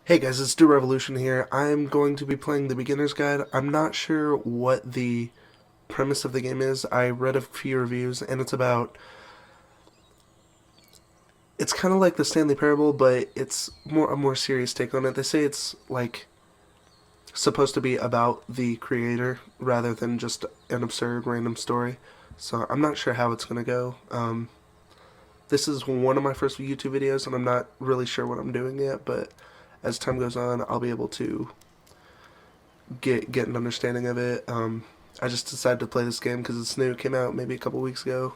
Hey guys, it's Do Revolution here. I'm going to be playing the beginner's guide. I'm not sure what the premise of the game is. I read a few reviews and it's kind of like the Stanley Parable, but it's more a more serious take on it. They say it's like supposed to be about the creator rather than just an absurd random story. So I'm not sure how it's going to go. This is one of my first YouTube videos and I'm not really sure what I'm doing yet, but as time goes on, I'll be able to get an understanding of it. I just decided to play this game because it's new. It came out maybe a couple weeks ago,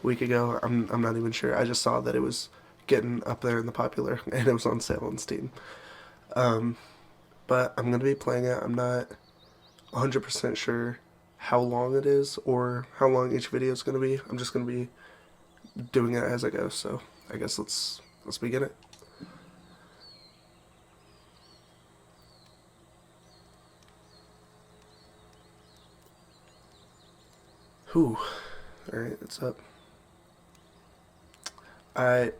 week ago. I'm not even sure. I just saw that it was getting up there in the popular, and it was on sale on Steam. But I'm gonna be playing it. I'm not 100% sure how long it is or how long each video is gonna be. I'm just gonna be doing it as I go. So I guess let's begin it. Whew. Alright, it's up. I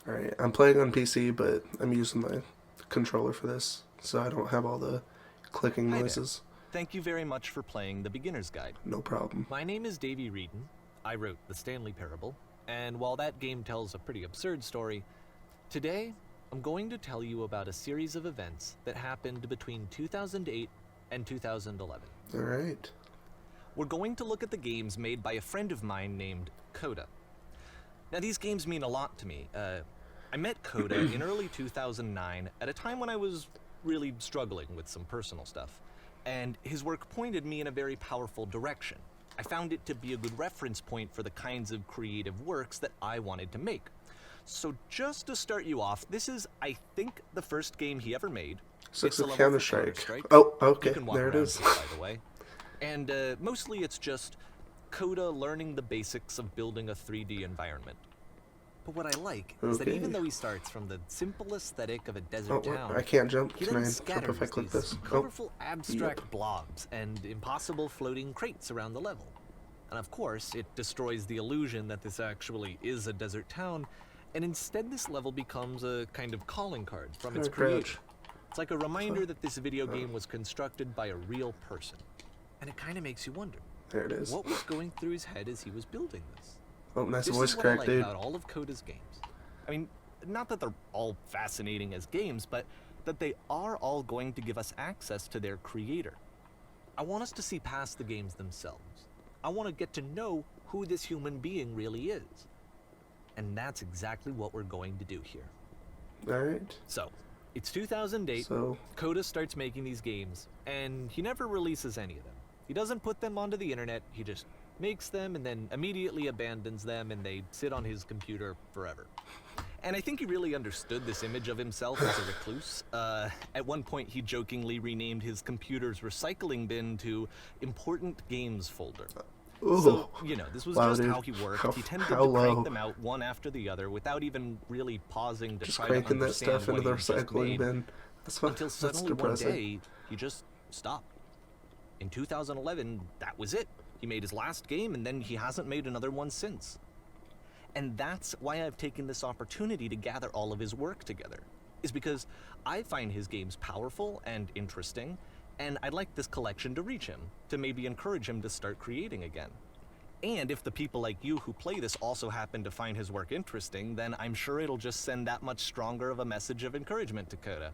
Alright, I'm playing on PC, but I'm using my controller for this, so I don't have all the clicking Hi there. noises. Thank you very much for playing the Beginner's Guide. No problem. My name is Davey Reedon. I wrote The Stanley Parable, and while that game tells a pretty absurd story, today I'm going to tell you about a series of events that happened between 2008 and 2011. Alright. We're going to look at the games made by a friend of mine named Coda. Now, these games mean a lot to me. I met Coda in early 2009 at a time when I was really struggling with some personal stuff, and his work pointed me in a very powerful direction. I found it to be a good reference point for the kinds of creative works that I wanted to make. So just to start you off, this is, I think, the first game he ever made. Six It's a of level for Counter-Strike. Counter-Strike. Oh, You okay, can walk there it around is. it, by the way. And mostly it's just Coda learning the basics of building a 3D environment. But what I like is that Okay. even though he starts from the simple aesthetic of a Oh, desert town, I can't jump. he Can I then jump if I scatters click these this? Oh, colorful abstract yep. blobs and impossible floating crates around the level. And of course, it destroys the illusion that this actually is a desert town, and instead this level becomes a kind of calling card from its How do I creator. crouch? It's like a reminder that this video game was constructed by a real person. And it kind of makes you wonder, There it is. what was going through his head as he was building this? Oh, nice This voice is what I crack, like dude. about all of Coda's games. I mean, not that they're all fascinating as games, but that they are all going to give us access to their creator. I want us to see past the games themselves. I want to get to know who this human being really is. And that's exactly what we're going to do here. Alright. So, it's 2008. So, Coda starts making these games, and he never releases any of them. He doesn't put them onto the internet, he just makes them and then immediately abandons them, and they sit on his computer forever. And I think he really understood this image of himself as a recluse. At one point, he jokingly renamed his computer's recycling bin to Important Games Folder. ooh. So, you know, this was Wow, just dude. how he worked. He tended How to crank low. them out one after the other without even really pausing to Just try to cranking that understand stuff into what the he just recycling made. bin. That's fun. Until That's suddenly one depressing. day, he just stopped. In 2011, that was it. He made his last game, and then he hasn't made another one since. And that's why I've taken this opportunity to gather all of his work together, is because I find his games powerful and interesting, and I'd like this collection to reach him, to maybe encourage him to start creating again. And if the people like you who play this also happen to find his work interesting, then I'm sure it'll just send that much stronger of a message of encouragement to Coda.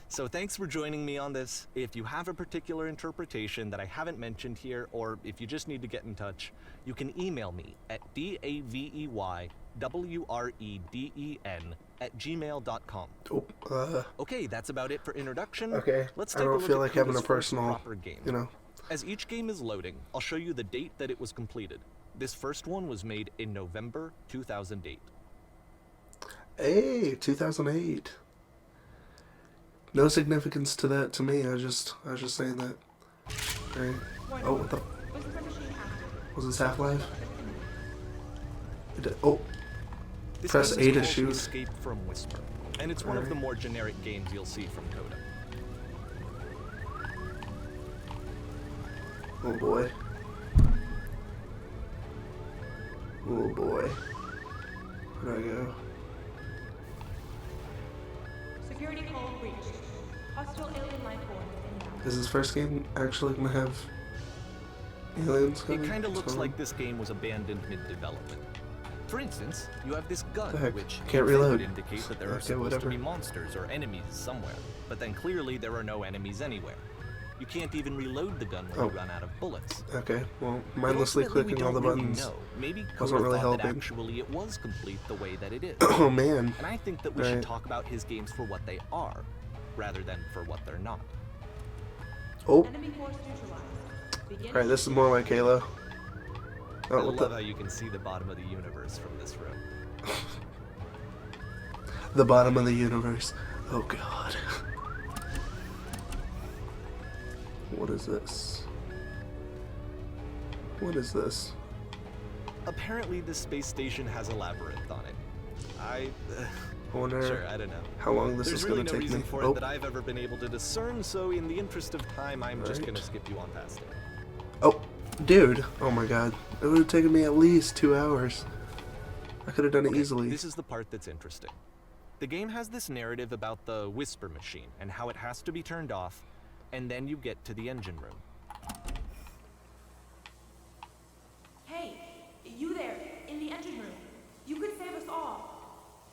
So thanks for joining me on this. If you have a particular interpretation that I haven't mentioned here, or if you just need to get in touch, you can email me at daveyWreden@gmail.com. Oh, Okay, that's about it for introduction. okay. Let's I take a don't look feel at like having a Coda's first personal, proper game. you know. As each game is loading, I'll show you the date that it was completed. This first one was made in November 2008. Hey, 2008. No significance to that to me. I was just saying that. Alright. Oh, what the? Was this Half-Life? Oh, This Press game is A to called shoot. Escape from Whisper, and it's one of the more generic games you'll see from Coda. oh boy. Oh boy. Where do I go? security hull breached. Hostile alien life forms inbound. Is this first game actually gonna have aliens It coming? kind of looks So- like this game was abandoned mid-development. For instance, you have this gun, The heck? which Can't would reload. indicate that there are Okay, supposed whatever. to be monsters or enemies somewhere. But then clearly there are no enemies anywhere. You can't even reload the gun when Oh. you run out of bullets. Okay, well, But mindlessly ultimately, we clicking all the don't really buttons. know. Maybe wasn't Coda really thought that helping. actually it was complete the way that it is. Oh man. And I think that we Right. should talk about his games for what they are, rather than for what they're not. Oh, Enemy force neutralized. Begin. alright, this is more like Halo. I Oh, what love the? how you can see the bottom of the universe from this room. The bottom of the universe. Oh god. What is this? What is this? Apparently, this space station has a labyrinth on it. I wonder sure, I don't know. how long this There's is really gonna no take reason me. for Oh, it that I've ever been able to discern, so in the interest of time, I'm just Right. gonna skip you on past it. oh, dude. Oh my god. It would have taken me at least 2 hours. I could have done it easily. This is the part that's interesting. The game has this narrative about the Whisper Machine and how it has to be turned off, and then you get to the engine room. Hey, you there, in the engine room. You could save us all.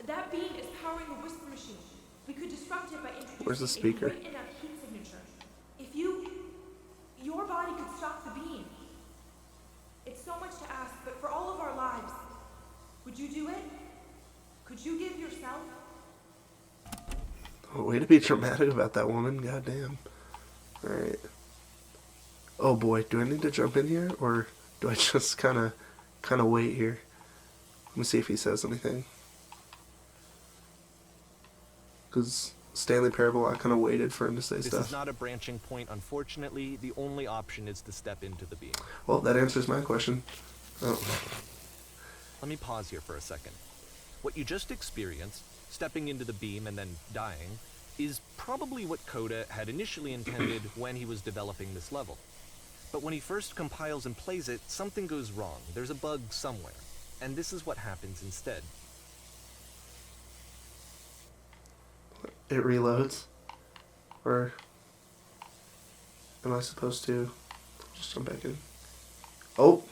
That beam is powering the Whisper Machine. We could disrupt it by introducing Where's the a speaker? great enough heat signature. If your body could stop the beam. It's so much to ask, but for all of our lives, would you do it? Could you give yourself? Oh, way to be dramatic about that woman. Goddamn. Alright. Oh boy, do I need to jump in here, or do I just kind of wait here? Let me see if he says anything. Because Stanley Parable, I kind of waited for him to say This stuff. is not a branching point, unfortunately. The only option is to step into the beam. Well, that answers my question. Oh, Let me pause here for a second. What you just experienced, stepping into the beam and then dying, is probably what Coda had initially intended when he was developing this level. But when he first compiles and plays it, something goes wrong. There's a bug somewhere. And this is what happens instead. it reloads. Or am I supposed to just jump back in? Oh!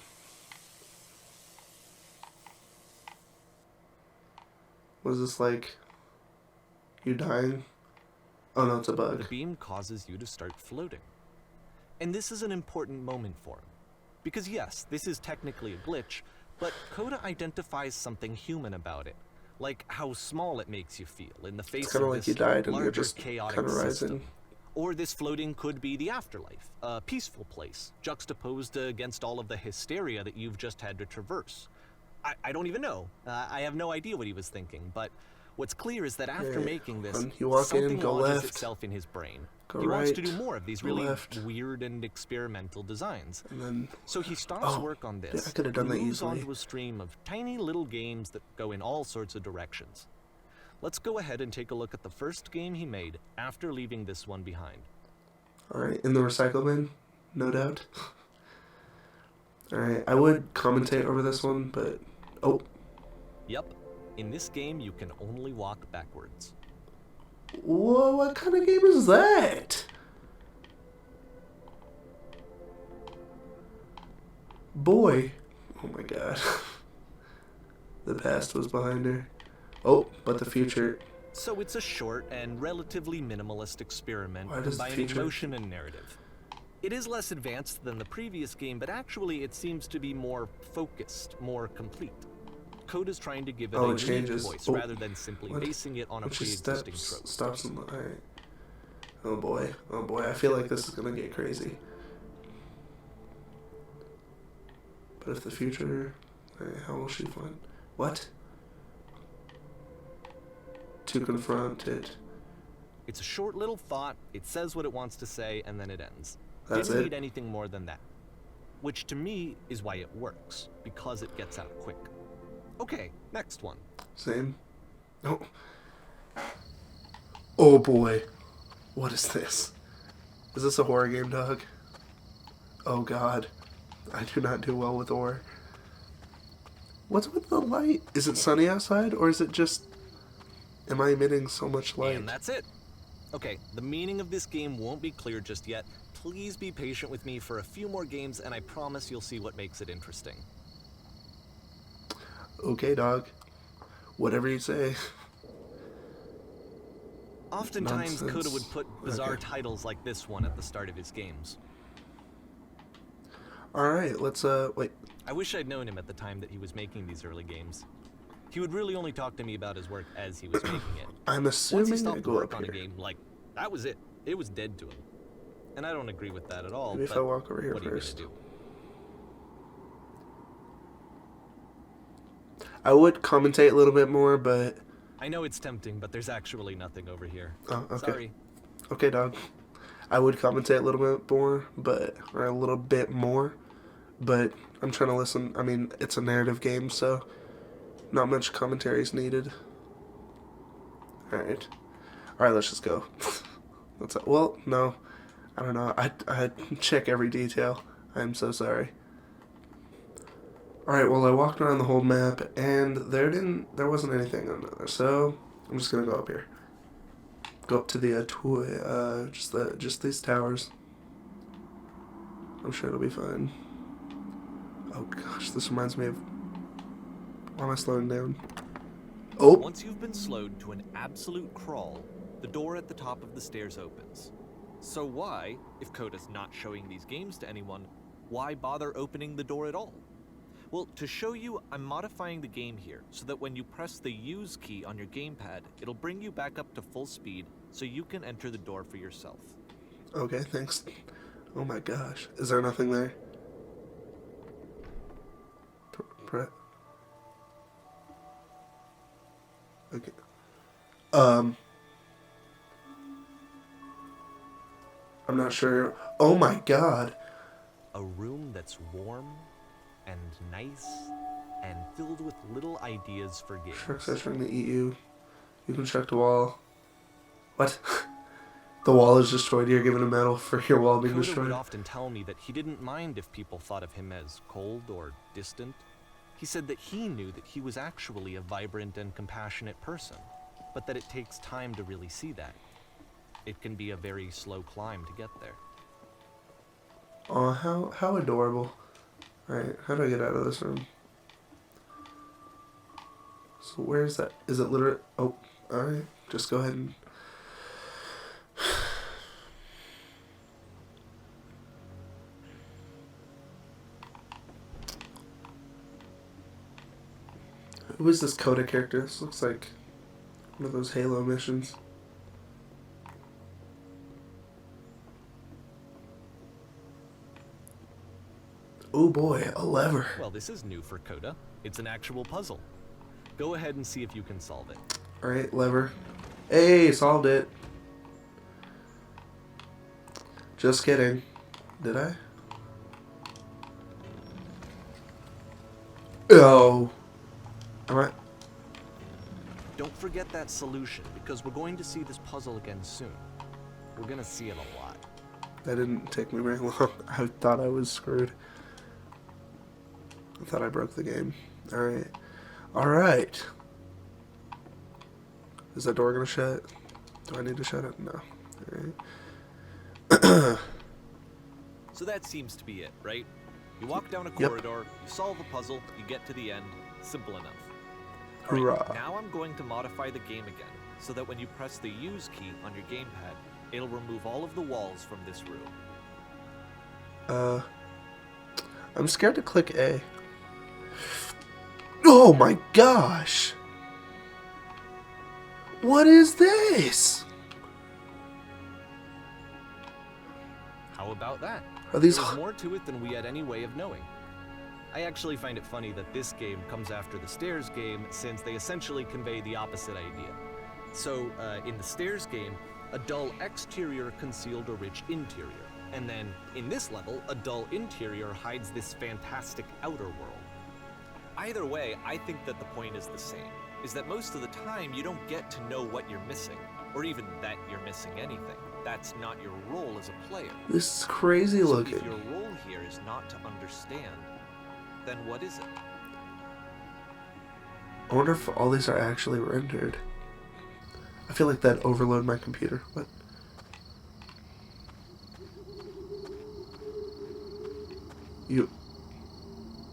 Was this like you dying? Oh no, it's a The bug. beam causes you to start floating. And this is an important moment for him. Because yes, this is technically a glitch, but Coda identifies something human about it. Like how small it makes you feel in the face kinda of like this you died and you're larger just chaotic kinda rising. system. Or this floating could be the afterlife, a peaceful place, juxtaposed against all of the hysteria that you've just had to traverse. I don't even know. I have no idea what he was thinking, but what's clear is that after Yeah, making this, when you walk in, something go lodges left, itself in his brain. go He wants to right, do more of these go really left. weird and experimental designs. And then So he stops Oh, work on yeah, this I could have done and that moves easily. onto a stream of tiny little games that go in all sorts of directions. Let's go ahead and take a look at the first game he made after leaving this one behind. alright, in the recycle bin, no doubt. Alright, I would commentate over this one, but oh, Yep, in this game you can only walk backwards. whoa, what kind of game is that? Boy, oh my god. The past was behind her. Oh, but the future. So it's a short and relatively minimalist experiment Why does the combining future- motion and narrative. It is less advanced than the previous game, but actually it seems to be more focused, more complete. Coda's trying to give it Oh, a it unique changes. voice Oh, rather than simply what? basing it on a When she pre-existing steps, trope. stops in the, alright. Oh boy, I feel like this is gonna get crazy. But if the future, how will she find? What? To confront it. It's a short little thought, it says what it wants to say, and then it ends. That's Didn't it? need anything more than that. Which to me is why it works, because it gets out quick. Okay, next one. Same. Oh. Oh boy. What is this? Is this a horror game, dog? Oh god. I do not do well with horror. What's with the light? Is it sunny outside, or is it just am I emitting so much light? And that's it. Okay, the meaning of this game won't be clear just yet. Please be patient with me for a few more games, and I promise you'll see what makes it interesting. Okay, dog. Whatever you say. Oftentimes, Nonsense. Coda would put bizarre Okay. titles like this one at the start of his games. Alright, let's, wait. I wish I'd known him at the time that he was making these early games. He would really only talk to me about his work as he was making it. I'm Once he assuming I stopped go work up on a here. game, like, that was it. It was dead to him. And I don't agree with that at all, Maybe if but I walk over here what are you gonna first. do? I would commentate a little bit more, but... I know it's tempting, but there's actually nothing over here. Oh, okay. Sorry. Okay, dog. I would commentate a little bit more, but... Or a little bit more, but I'm trying to listen. I mean, it's a narrative game, so... Not much commentary is needed. Alright. Alright, let's just go. Well, no. I don't know. I check every detail. I'm so sorry. Alright, well, I walked around the whole map, and there wasn't anything on there, so I'm just gonna go up here. Go up to the, just these towers. I'm sure it'll be fine. Oh gosh, this reminds me of... Why am I slowing down? Oh! Once you've been slowed to an absolute crawl, the door at the top of the stairs opens. So why, if Coda's not showing these games to anyone, why bother opening the door at all? Well, to show you, I'm modifying the game here so that when you press the use key on your gamepad, it'll bring you back up to full speed so you can enter the door for yourself. Okay, thanks. Oh my gosh. Is there nothing there? Okay. I'm not sure. Oh my god. A room that's warm and nice and filled with little ideas for games. Shark says trying to eat you. You construct a wall. What? The wall is destroyed. You're given a medal for your wall being Coda destroyed. would often tell me that he didn't mind if people thought of him as cold or distant. He said that he knew that he was actually a vibrant and compassionate person, but that it takes time to really see that. It can be a very slow climb to get there. Oh, how adorable. Alright, how do I get out of this room? So where's that? Is it literally... Oh, alright. Just go ahead and... Who is this Coda character? This looks like one of those Halo missions. Oh boy, a lever. Well, this is new for Coda. It's an actual puzzle. Go ahead and see if you can solve it. Alright, lever. Hey, solved it. Just kidding. Did I? Oh. Am I? Don't forget that solution, because we're going to see this puzzle again soon. We're gonna see it a lot. That didn't take me very long. I thought I was screwed. I thought I broke the game. Alright. Alright. Is that door gonna shut? Do I need to shut it? No. Alright. So that seems to be it, right? You walk down a Yep. corridor, you solve a puzzle, you get to the end. Simple enough. Hoorah. Alright, now I'm going to modify the game again, so that when you press the use key on your gamepad, it'll remove all of the walls from this room. I'm scared to click A. Oh my gosh! What is this? How about that? Are these... There's more to it than we had any way of knowing. I actually find it funny that this game comes after the Stairs game, since they essentially convey the opposite idea. So, in the Stairs game, a dull exterior concealed a rich interior. And then, in this level, a dull interior hides this fantastic outer world. Either way, I think that the point is the same, is that most of the time you don't get to know what you're missing, or even that you're missing anything. That's not your role as a player. This is crazy So looking. if your role here is not to understand, then what is it? I wonder if all these are actually rendered. I feel like that overload my computer. What? You...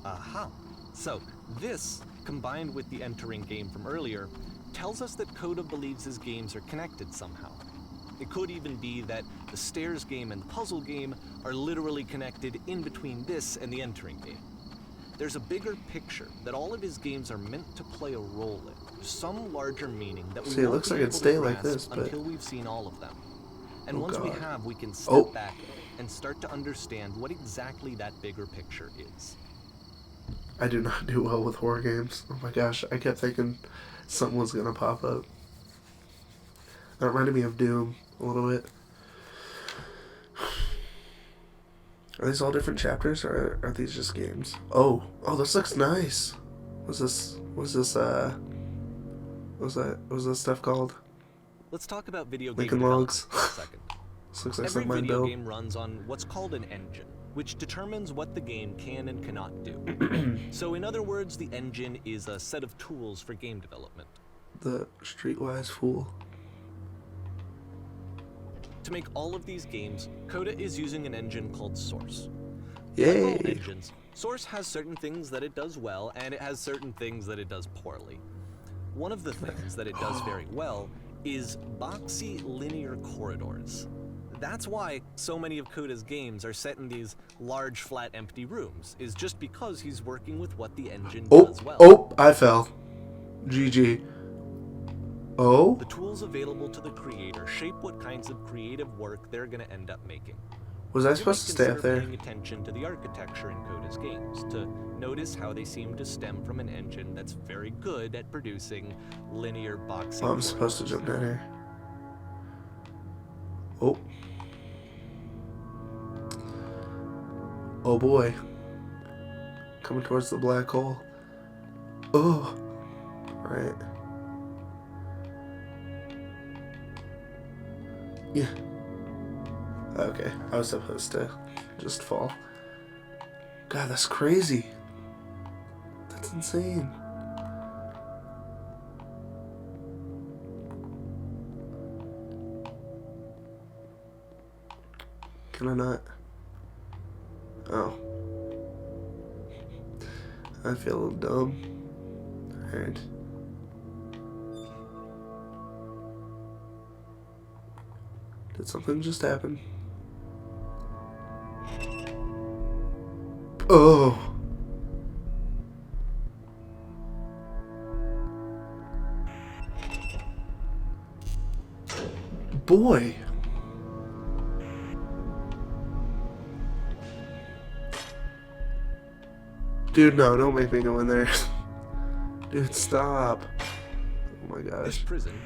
Aha. So, this, combined with the entering game from earlier, tells us that Coda believes his games are connected somehow. It could even be that the stairs game and the puzzle game are literally connected in between this and the entering game. There's a bigger picture that all of his games are meant to play a role in, some larger meaning that we See, it won't looks be like it'd able stay to like grasp this, but... until we've seen all of them. And Oh, once we God. have, we can step Oh. back and start to understand what exactly that bigger picture is. I do not do well with horror games. Oh my gosh, I kept thinking something was gonna pop up. That reminded me of Doom a little bit. Are these all different chapters, or are these just games? Oh, this looks nice. Was this stuff called? Let's talk about video game Lincoln development Logs. for a second. This looks like Every something I'd video build. game runs on what's called an engine, which determines what the game can and cannot do. So in other words, the engine is a set of tools for game development. The Streetwise Fool. To make all of these games, Coda is using an engine called Source. Yay! Like all engines, Source has certain things that it does well, and it has certain things that it does poorly. One of the things that it does very well is boxy linear corridors. That's why so many of Coda's games are set in these large, flat, empty rooms, is just because he's working with what the engine does well. I fell. GG. Oh? The tools available to the creator shape what kinds of creative work they're going to end up making. Was I You supposed might to stay up consider there? paying attention to the architecture in Coda's games, to notice how they seem to stem from an engine that's very good at producing linear boxy Oh, I'm supposed to jump down here. Oh. Oh boy. Coming towards the black hole. Oh. Right. Yeah. Okay, I was supposed to just fall. God, that's crazy. That's insane. Can I not? Oh. I feel a little dumb. Alright. Did something just happen? Oh. Boy. Dude, no, don't make me go in there. Dude, stop. Oh my This gosh. prison,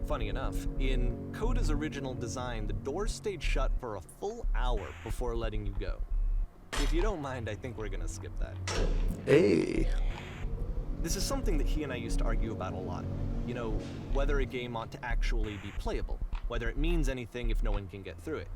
funny enough, in Coda's original design, the doors stayed shut for a full hour before letting you go. If you don't mind, I think we're gonna skip that. Hey. This is something that he and I used to argue about a lot. You know, whether a game ought to actually be playable, whether it means anything if no one can get through it.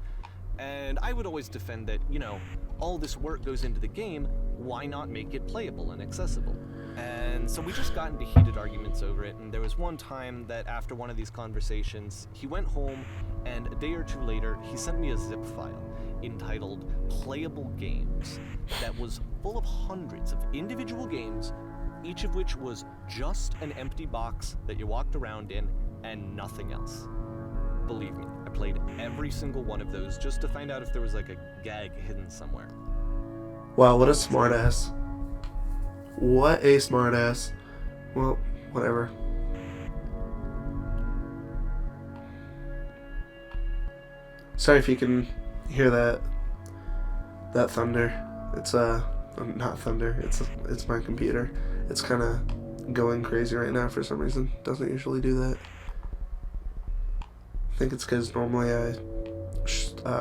And I would always defend that, you know, all this work goes into the game, why not make it playable and accessible? And so we just got into heated arguments over it, and there was one time that after one of these conversations, he went home, and a day or two later, he sent me a zip file entitled Playable Games that was full of hundreds of individual games, each of which was just an empty box that you walked around in and nothing else. Believe me, I played every single one of those just to find out if there was like a gag hidden somewhere. Wow, what a smartass. What a smartass. Well, whatever. Sorry if you can hear that thunder. It's not thunder. It's my computer. It's kind of going crazy right now for some reason. Doesn't usually do that. I think it's because normally I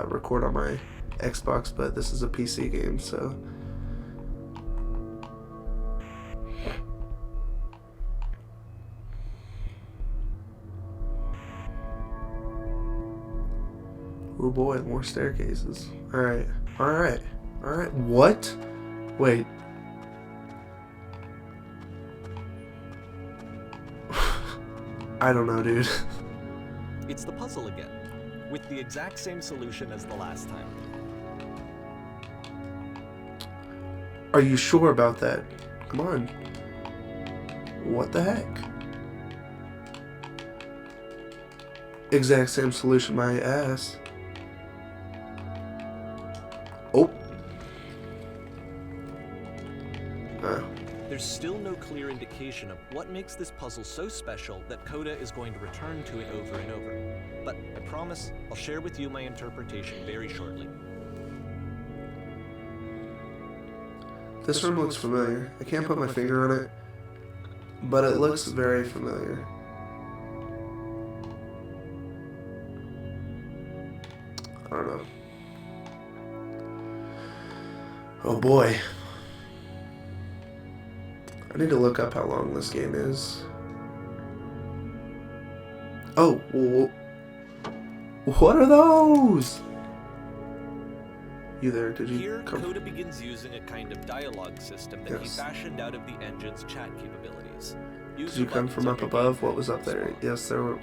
record on my Xbox, but this is a PC game, so. Oh boy, more staircases. Alright, alright, alright. What? Wait. I don't know, dude. It's the puzzle again, with the exact same solution as the last time. Are you sure about that? Come on. What the heck? Exact same solution, my ass. Oh. There's still no clear indication of what makes this puzzle so special that Coda is going to return to it over and over. But I promise I'll share with you my interpretation very shortly. This room looks familiar. I can't put my finger on it, but it looks very familiar. I don't know. Oh boy. I need to look up how long this game is. Oh, what are those? You there? Did you Here, come? Coda begins using a kind of dialogue system that he fashioned out of the engine's chat capabilities. Did you come from up above? What was up there? Yes, there were.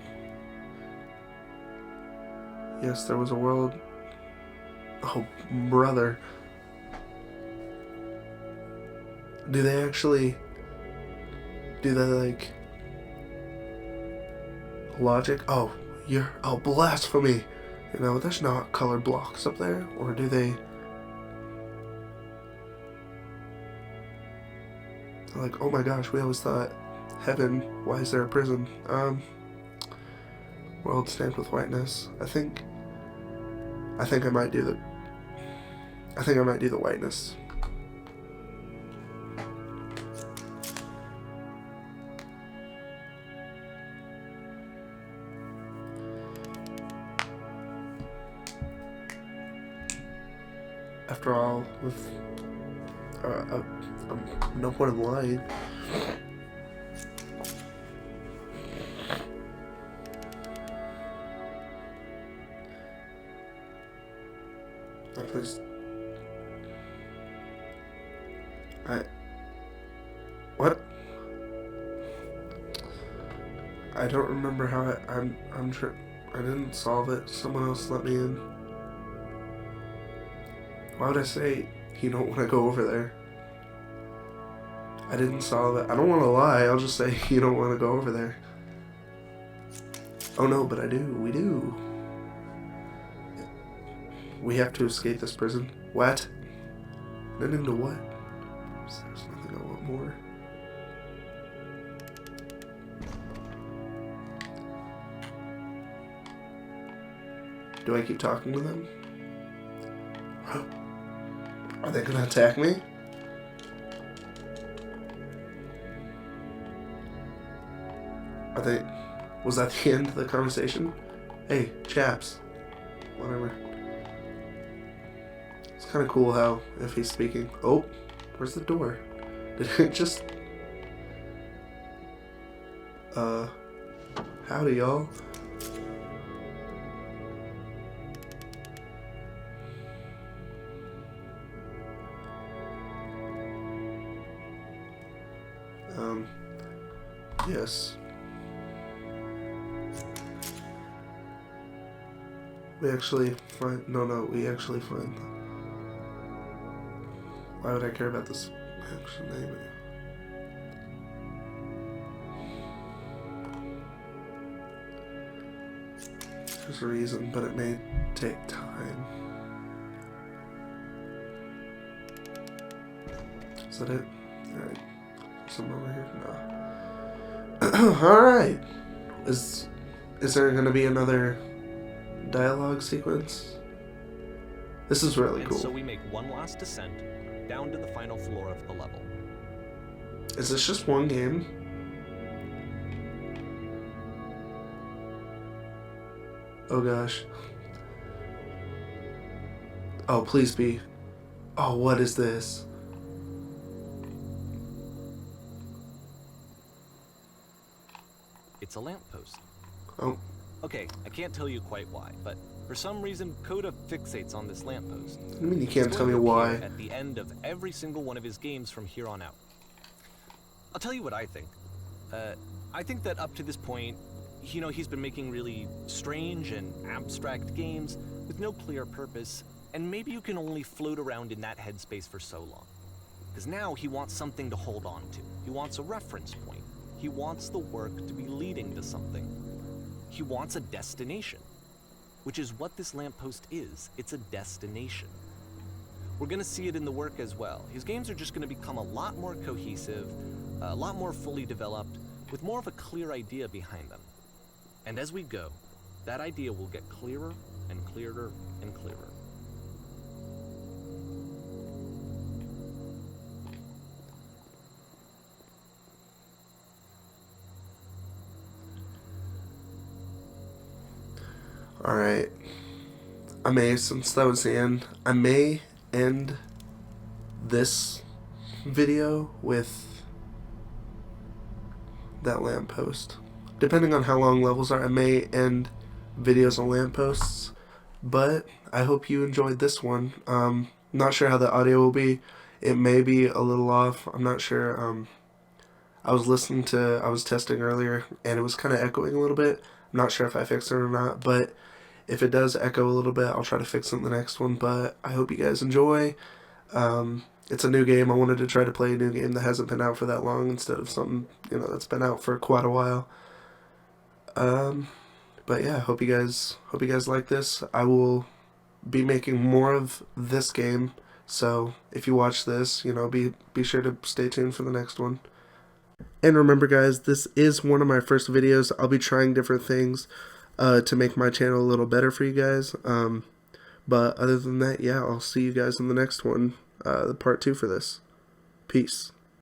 Yes, there was a world. Oh, brother. Do they actually... Do they, like... Logic? Oh, you're... Oh, blasphemy! You know, there's not colored blocks up there. Or do they... Like, oh my gosh, we always thought... Heaven, why is there a prison? World stamped with whiteness. I think I might do the... I think I might do the whiteness. After all, with no point in lying. Please. What? I don't remember how I'm sure I didn't solve it. Someone else let me in. Why would I say you don't want to go over there? I didn't solve it. I don't want to lie. I'll just say you don't want to go over there. Oh no, but I do. We do. We have to escape this prison. What? Then into what? There's nothing I want more. Do I keep talking to them? Are they gonna attack me? Are they... Was that the end of the conversation? Hey, chaps. Whatever. It's kind of cool how, if he's speaking... Oh, where's the door? Did it just... Howdy, y'all. Yes. We actually find... No, we actually find... Why would I care about this actual name? There's a reason, but it may take time. Is that it? Alright. Something over here? No. Alright. Is there gonna be another dialogue sequence? This is really cool. And so we make one last descent down to the final floor of the level. Is this just one game? Oh gosh. Oh, please be. Oh, what is this? It's a lamppost. Oh. Okay, I can't tell you quite why, but for some reason, Coda fixates on this lamppost. I mean, you can't It's tell me going to appear why. at the end of every single one of his games from here on out. I'll tell you what I think. I think that up to this point, You know, he's been making really strange and abstract games with no clear purpose, and maybe you can only float around in that headspace for so long. Because now he wants something to hold on to. He wants a reference point. He wants the work to be leading to something. He wants a destination, which is what this lamppost is. It's a destination. We're going to see it in the work as well. His games are just going to become a lot more cohesive, a lot more fully developed, with more of a clear idea behind them. And as we go, that idea will get clearer and clearer and clearer. Alright. Since that was the end, I may end this video with that lamppost. Depending on how long levels are, I may end videos on lampposts, but I hope you enjoyed this one. Not sure how the audio will be. It may be a little off. I'm not sure. I was testing earlier, and it was kind of echoing a little bit. I'm not sure if I fixed it or not, but if it does echo a little bit, I'll try to fix it in the next one. But I hope you guys enjoy. It's a new game. I wanted to try to play a new game that hasn't been out for that long instead of something, that's been out for quite a while. But yeah, hope you guys like this. I will be making more of this game, so if you watch this, be sure to stay tuned for the next one. And remember guys, this is one of my first videos. I'll be trying different things to make my channel a little better for you guys. But other than that, yeah, I'll see you guys in the next one, the part 2 for this. Peace.